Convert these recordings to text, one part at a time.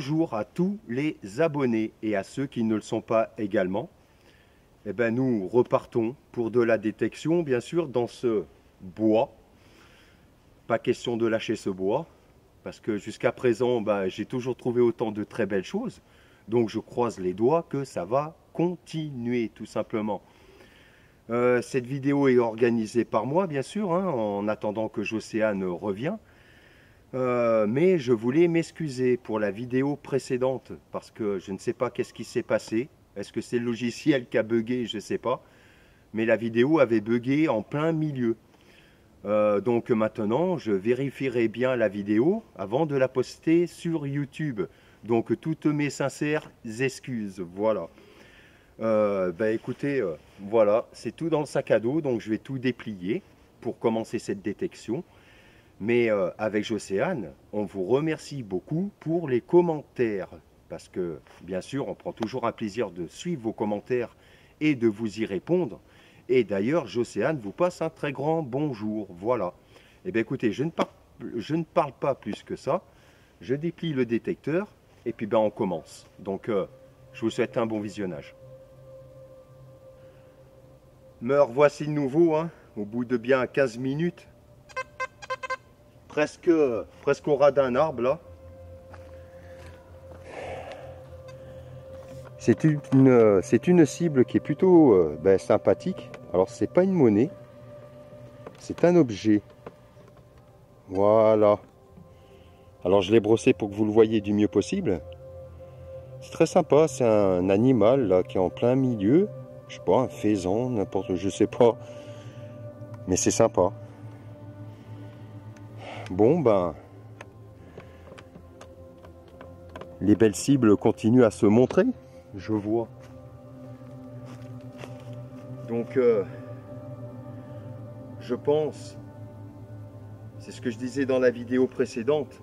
bonjour à tous les abonnés et à ceux qui ne le sont pas également. Eh ben, nous repartons pour de la détection, bien sûr, dans ce bois. Pas question de lâcher ce bois, parce que jusqu'à présent, j'ai toujours trouvé autant de très belles choses. Donc je croise les doigts que ça va continuer, tout simplement. Cette vidéo est organisée par moi, bien sûr, hein, en attendant que Jocéane revienne. Mais je voulais m'excuser pour la vidéo précédente, parce que je ne sais pas qu'est-ce qui s'est passé. Est-ce que c'est le logiciel qui a bugué? Je ne sais pas. Mais la vidéo avait bugué en plein milieu. Donc maintenant, je vérifierai bien la vidéo avant de la poster sur YouTube. Donc toutes mes sincères excuses, voilà. Écoutez, voilà, c'est tout dans le sac à dos, donc je vais tout déplier pour commencer cette détection. Mais avec Jocéane, on vous remercie beaucoup pour les commentaires, parce que bien sûr, on prend toujours un plaisir de suivre vos commentaires et de vous y répondre. Et d'ailleurs, Jocéane vous passe un très grand bonjour, voilà. Eh bien écoutez, je ne parle pas plus que ça, je déplie le détecteur, et puis on commence. Donc, je vous souhaite un bon visionnage. Me revoici de nouveau, hein, au bout de bien 15 minutes. Presque au ras d'un arbre, là. C'est une cible qui est plutôt sympathique. Alors, c'est pas une monnaie, c'est un objet. Voilà. Alors, je l'ai brossé pour que vous le voyez du mieux possible. C'est très sympa, c'est un animal là, qui est en plein milieu. Je sais pas, un faisan, n'importe, je sais pas. Mais c'est sympa. Bon, les belles cibles continuent à se montrer, je vois. Donc, je pense, c'est ce que je disais dans la vidéo précédente.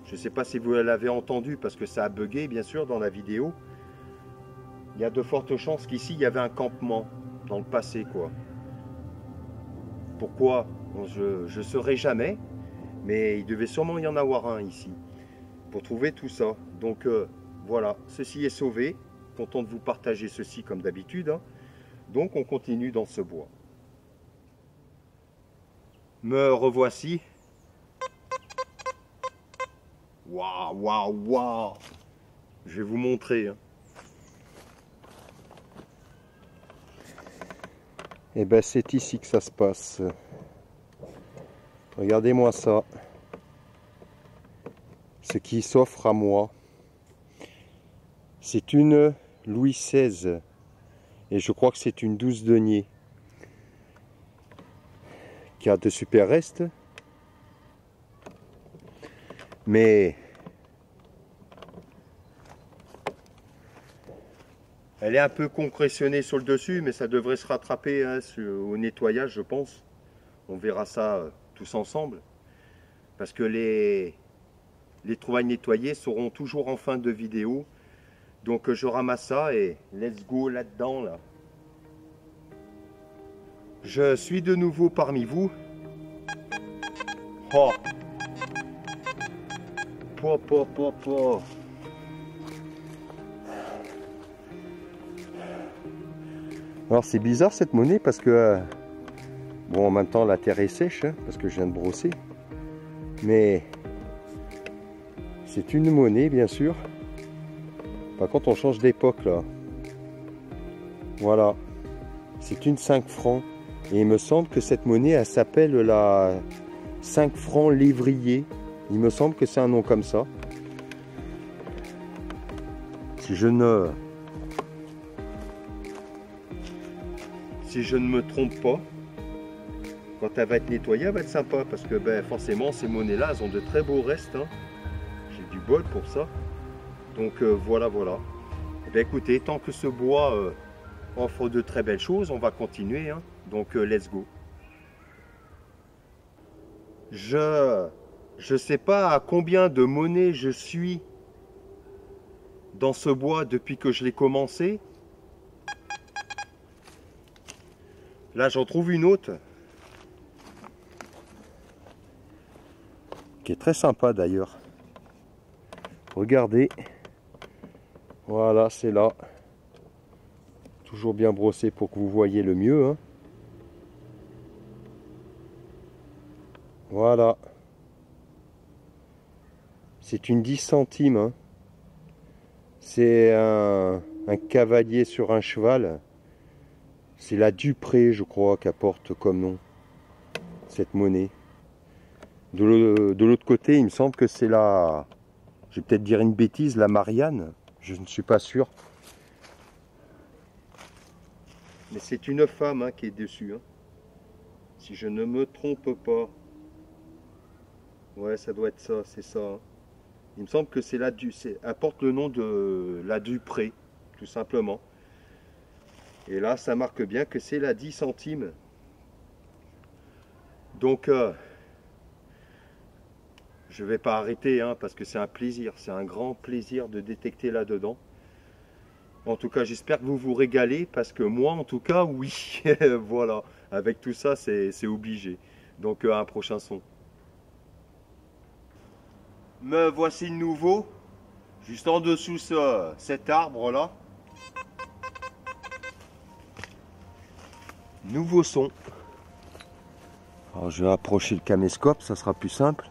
Je ne sais pas si vous l'avez entendu parce que ça a bugué, bien sûr, dans la vidéo. Il y a de fortes chances qu'ici, il y avait un campement dans le passé, quoi. Pourquoi? Je ne saurais jamais, mais il devait sûrement y en avoir un ici pour trouver tout ça. Donc, voilà, ceci est sauvé. Content de vous partager ceci comme d'habitude, hein. Donc, on continue dans ce bois. Me revoici. Waouh, waouh, waouh! Je vais vous montrer, hein. Et ben c'est ici que ça se passe. Regardez-moi ça. Ce qui s'offre à moi. C'est une Louis XVI. Et je crois que c'est une 12 deniers. Qui a de super restes. Mais elle est un peu concrétionnée sur le dessus, mais ça devrait se rattraper, hein, au nettoyage, je pense. On verra ça tous ensemble. Parce que les trouvailles nettoyées seront toujours en fin de vidéo. Donc je ramasse ça et let's go là-dedans, là. Je suis de nouveau parmi vous. Oh. Po. Alors c'est bizarre cette monnaie parce que bon, en même temps la terre est sèche, hein, parce que je viens de brosser, mais c'est une monnaie bien sûr. Par contre on change d'époque là. Voilà, c'est une 5 francs et il me semble que cette monnaie elle s'appelle la 5 francs lévrier. Il me semble que c'est un nom comme ça. Si je ne me trompe pas, quand elle va être nettoyée, elle va être sympa parce que forcément ces monnaies-là, elles ont de très beaux restes, hein. J'ai du bol pour ça. Donc voilà. Écoutez, tant que ce bois offre de très belles choses, on va continuer, hein. Donc let's go. Je sais pas à combien de monnaies je suis dans ce bois depuis que je l'ai commencé. Là, j'en trouve une autre qui est très sympa d'ailleurs. Regardez. Voilà, c'est là. Toujours bien brossé pour que vous voyez le mieux, hein. Voilà. C'est une 10 centimes, hein. C'est un cavalier sur un cheval. C'est la Dupré, je crois, qu'apporte comme nom cette monnaie. De l'autre côté, il me semble que c'est la... Je vais peut-être dire une bêtise, la Marianne. Je ne suis pas sûr. Mais c'est une femme, hein, qui est dessus, hein. Si je ne me trompe pas. Ouais, ça doit être ça, c'est ça, hein. Il me semble que c'est la apporte le nom de la Dupré, tout simplement. Et là, ça marque bien que c'est la 10 centimes. Donc, je ne vais pas arrêter, hein, parce que c'est un plaisir. C'est un grand plaisir de détecter là-dedans. En tout cas, j'espère que vous vous régalez, parce que moi, en tout cas, oui. Voilà, avec tout ça, c'est obligé. Donc, un prochain son. Me voici de nouveau, juste en dessous cet arbre-là. Nouveau son. Alors, je vais approcher le caméscope, ça sera plus simple.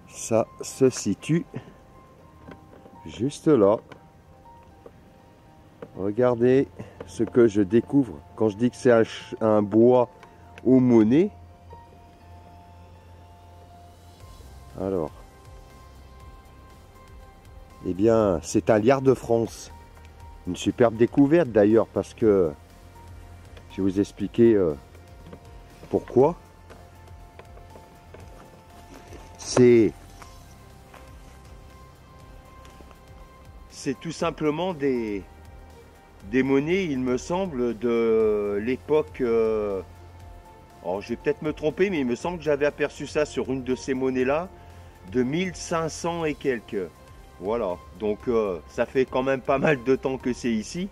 Ça se situe juste là. Regardez ce que je découvre quand je dis que c'est un bois aux monnaies. Alors, eh bien, c'est un liard de France. Une superbe découverte d'ailleurs, parce que je vais vous expliquer pourquoi. C'est tout simplement des monnaies, il me semble, de l'époque... alors, je vais peut-être me tromper, mais il me semble que j'avais aperçu ça sur une de ces monnaies-là, de 1500 et quelques. Voilà, donc ça fait quand même pas mal de temps que c'est ici.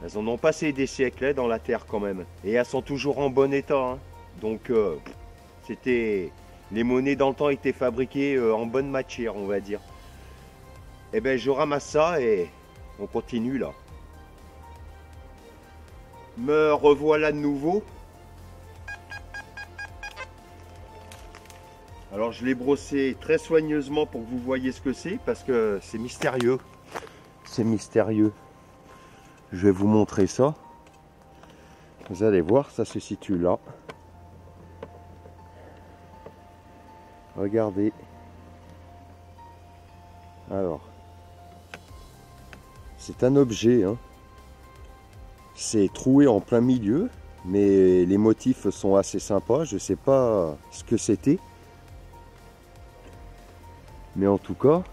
Elles en ont passé des siècles, hein, dans la terre quand même. Et elles sont toujours en bon état, hein. Donc les monnaies dans le temps étaient fabriquées en bonne matière, on va dire. Et ben je ramasse ça et on continue là. Me revoilà de nouveau. Alors je l'ai brossé très soigneusement pour que vous voyez ce que c'est, parce que c'est mystérieux. C'est mystérieux. Je vais vous montrer ça. Vous allez voir, ça se situe là. Regardez. Alors, c'est un objet, hein. C'est troué en plein milieu, mais les motifs sont assez sympas. Je ne sais pas ce que c'était. Mais en tout cas,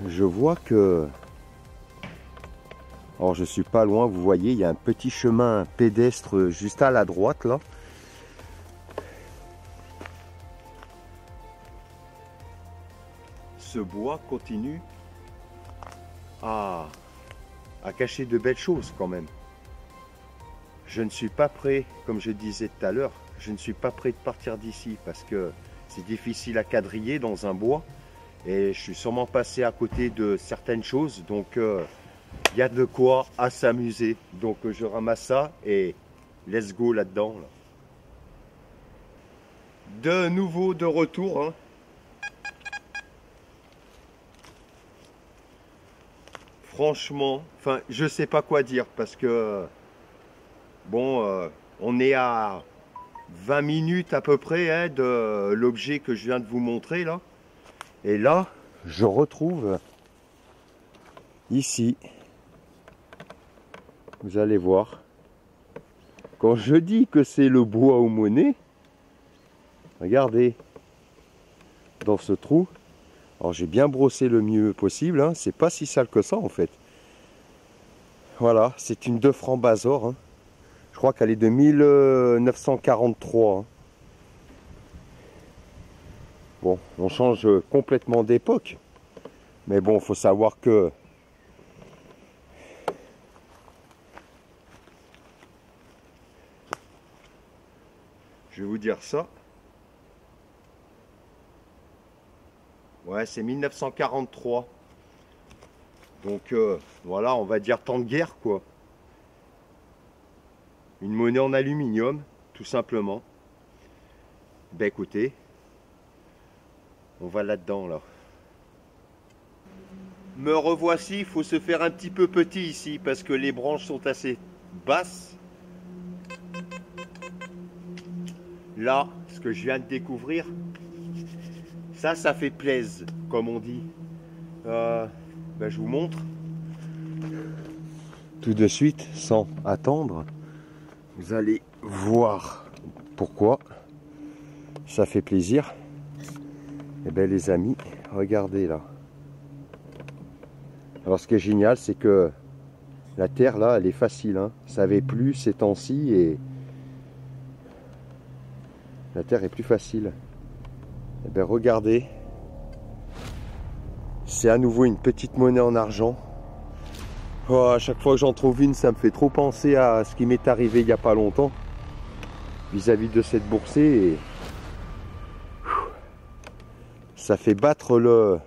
je vois que... Alors je suis pas loin, vous voyez, il y a un petit chemin pédestre juste à la droite là. Ce bois continue à cacher de belles choses quand même. Je ne suis pas prêt, comme je disais tout à l'heure, je ne suis pas prêt de partir d'ici parce que c'est difficile à quadriller dans un bois et je suis sûrement passé à côté de certaines choses, donc il y a de quoi à s'amuser. Donc je ramasse ça et let's go là-dedans. Là. De nouveau de retour, hein. Franchement, enfin je sais pas quoi dire parce que bon, on est à 20 minutes à peu près, hein, de l'objet que je viens de vous montrer là. Et là, je retrouve ici, vous allez voir, quand je dis que c'est le bois aux monnaies, regardez, dans ce trou, alors j'ai bien brossé le mieux possible, hein, c'est pas si sale que ça en fait. Voilà, c'est une 2 francs Bazor, hein. Je crois qu'elle est de 1943. Hein. Bon, on change complètement d'époque. Mais bon, il faut savoir que je vais vous dire ça. Ouais, c'est 1943. Donc voilà, on va dire temps de guerre quoi. Une monnaie en aluminium, tout simplement. Ben écoutez, on va là-dedans là. Me revoici, il faut se faire un petit peu petit ici parce que les branches sont assez basses. Là, ce que je viens de découvrir, ça fait plaise, comme on dit. Ben, je vous montre. Tout de suite, sans attendre, vous allez voir pourquoi ça fait plaisir. Eh bien les amis, regardez là. Alors ce qui est génial, c'est que la terre là, elle est facile. Hein. Ça avait plu ces temps-ci et la terre est plus facile. Eh bien regardez, c'est à nouveau une petite monnaie en argent. Oh, à chaque fois que j'en trouve une, ça me fait trop penser à ce qui m'est arrivé il n'y a pas longtemps vis-à-vis de cette boursée. Et ça fait battre le...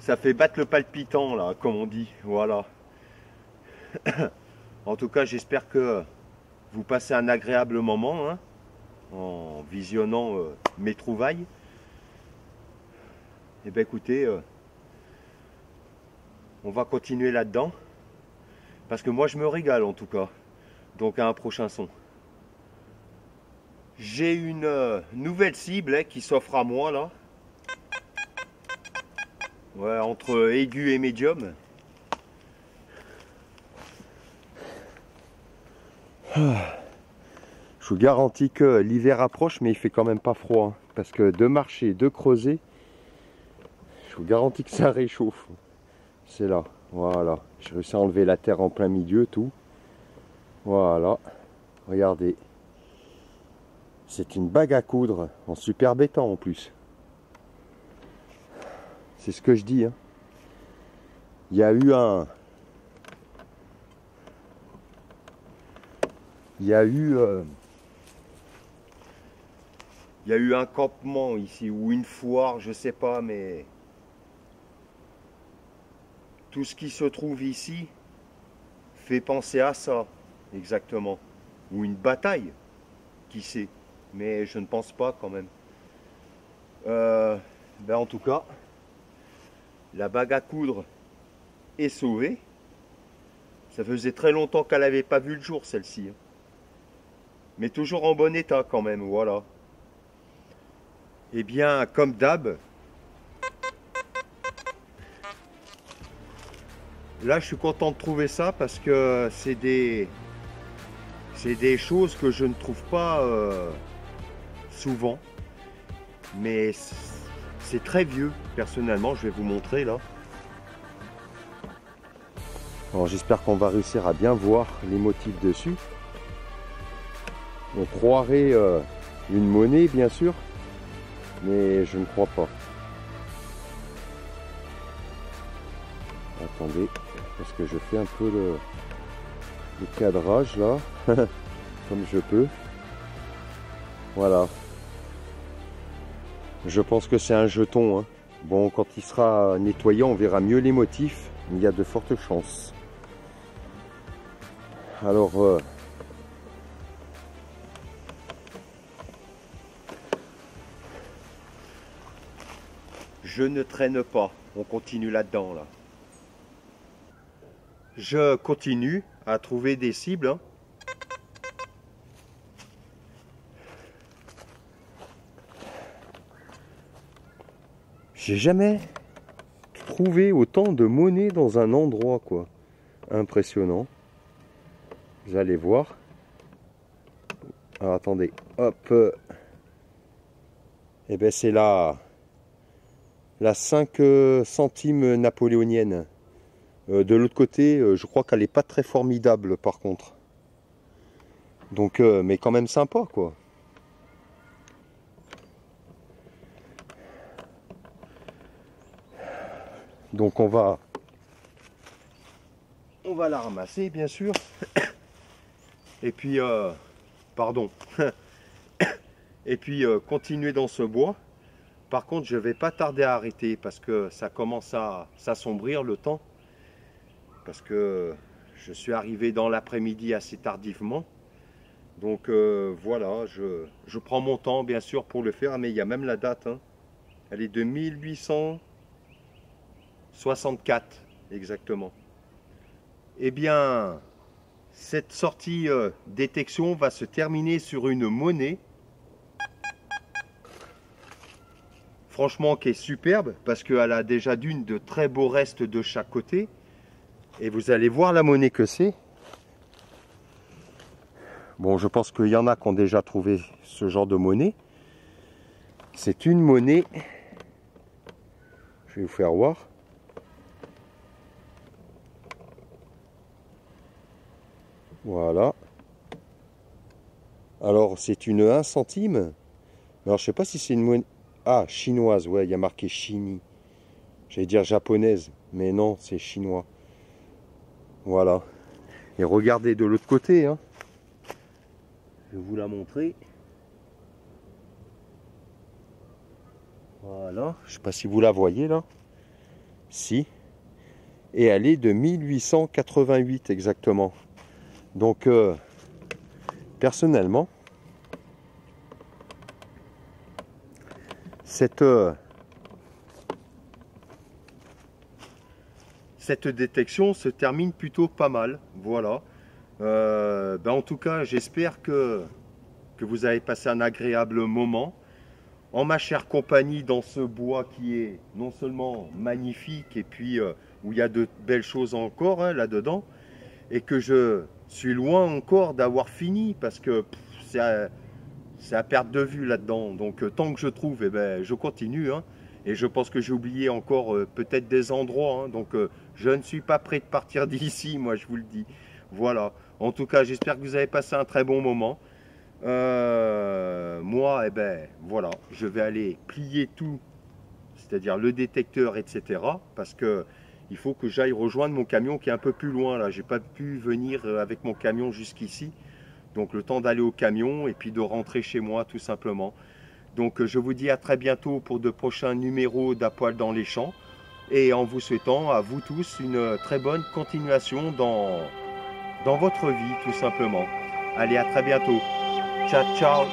Ça fait battre le palpitant là, comme on dit. Voilà. En tout cas, j'espère que vous passez un agréable moment hein, en visionnant mes trouvailles. Et bien écoutez, on va continuer là-dedans. Parce que moi je me régale en tout cas. Donc à un prochain son. J'ai une nouvelle cible hein, qui s'offre à moi là. Ouais, entre aigu et médium. Je vous garantis que l'hiver approche, mais il fait quand même pas froid. Hein, parce que de marcher, de creuser, je vous garantis que ça réchauffe. C'est là, voilà. J'ai réussi à enlever la terre en plein milieu, tout. Voilà, regardez. C'est une bague à coudre, en super béton en plus. C'est ce que je dis. Hein. Il y a eu un... Il y a eu un campement ici, ou une foire, je sais pas, mais... Tout ce qui se trouve ici fait penser à ça, exactement. Ou une bataille, qui sait. Mais je ne pense pas quand même. Ben en tout cas, la bague à coudre est sauvée. Ça faisait très longtemps qu'elle n'avait pas vu le jour, celle-ci. Mais toujours en bon état quand même, voilà. Eh bien, comme d'hab, là je suis content de trouver ça parce que c'est des choses que je ne trouve pas souvent. Mais c'est très vieux, personnellement, je vais vous montrer là. Alors j'espère qu'on va réussir à bien voir les motifs dessus. On croirait une monnaie bien sûr, mais je ne crois pas. Attendez, parce que je fais un peu le cadrage là, comme je peux. Voilà. Je pense que c'est un jeton. Hein. Bon, quand il sera nettoyé, on verra mieux les motifs. Il y a de fortes chances. Alors, je ne traîne pas. On continue là-dedans, là. Je continue à trouver des cibles. Hein. J'ai jamais trouvé autant de monnaie dans un endroit, quoi. Impressionnant. Vous allez voir. Alors attendez, hop. Eh bien c'est la 5 centimes napoléonienne. De l'autre côté, je crois qu'elle n'est pas très formidable par contre. Donc, mais quand même sympa quoi. Donc on va la ramasser bien sûr. Et puis pardon. Et puis continuer dans ce bois. Par contre, je ne vais pas tarder à arrêter parce que ça commence à s'assombrir le temps. Parce que je suis arrivé dans l'après-midi assez tardivement. Donc voilà, je prends mon temps bien sûr pour le faire. Mais il y a même la date. Hein. Elle est de 1864 exactement. Eh bien, cette sortie détection va se terminer sur une monnaie. Franchement, qui est superbe parce qu'elle a déjà d'une de très beaux restes de chaque côté. Et vous allez voir la monnaie que c'est. Bon, je pense qu'il y en a qui ont déjà trouvé ce genre de monnaie. C'est une monnaie. Je vais vous faire voir. Voilà. Alors, c'est une 1 centime. Alors, je ne sais pas si c'est une monnaie. Ah, chinoise, ouais, il y a marqué Chini. J'allais dire japonaise, mais non, c'est chinois. Voilà. Et regardez de l'autre côté. Hein. Je vais vous la montrer. Voilà. Je ne sais pas si vous la voyez là. Si. Et elle est de 1888 exactement. Donc, personnellement, cette détection se termine plutôt pas mal. Voilà. En tout cas, j'espère que vous avez passé un agréable moment en ma chère compagnie dans ce bois qui est non seulement magnifique et puis où il y a de belles choses encore hein, là-dedans et que je suis loin encore d'avoir fini parce que c'est à perte de vue là-dedans. Donc tant que je trouve, eh ben, je continue. Hein. Et je pense que j'ai oublié encore peut-être des endroits. Hein. Donc je ne suis pas prêt de partir d'ici, moi je vous le dis. Voilà. En tout cas, j'espère que vous avez passé un très bon moment. Moi, eh ben, voilà, je vais aller plier tout, c'est-à-dire le détecteur, etc. Parce que il faut que j'aille rejoindre mon camion qui est un peu plus loin. Là, j'ai pas pu venir avec mon camion jusqu'ici. Donc le temps d'aller au camion et puis de rentrer chez moi tout simplement. Donc je vous dis à très bientôt pour de prochains numéros d'À Poil dans les champs. Et en vous souhaitant à vous tous une très bonne continuation dans votre vie tout simplement. Allez, à très bientôt. Ciao, ciao.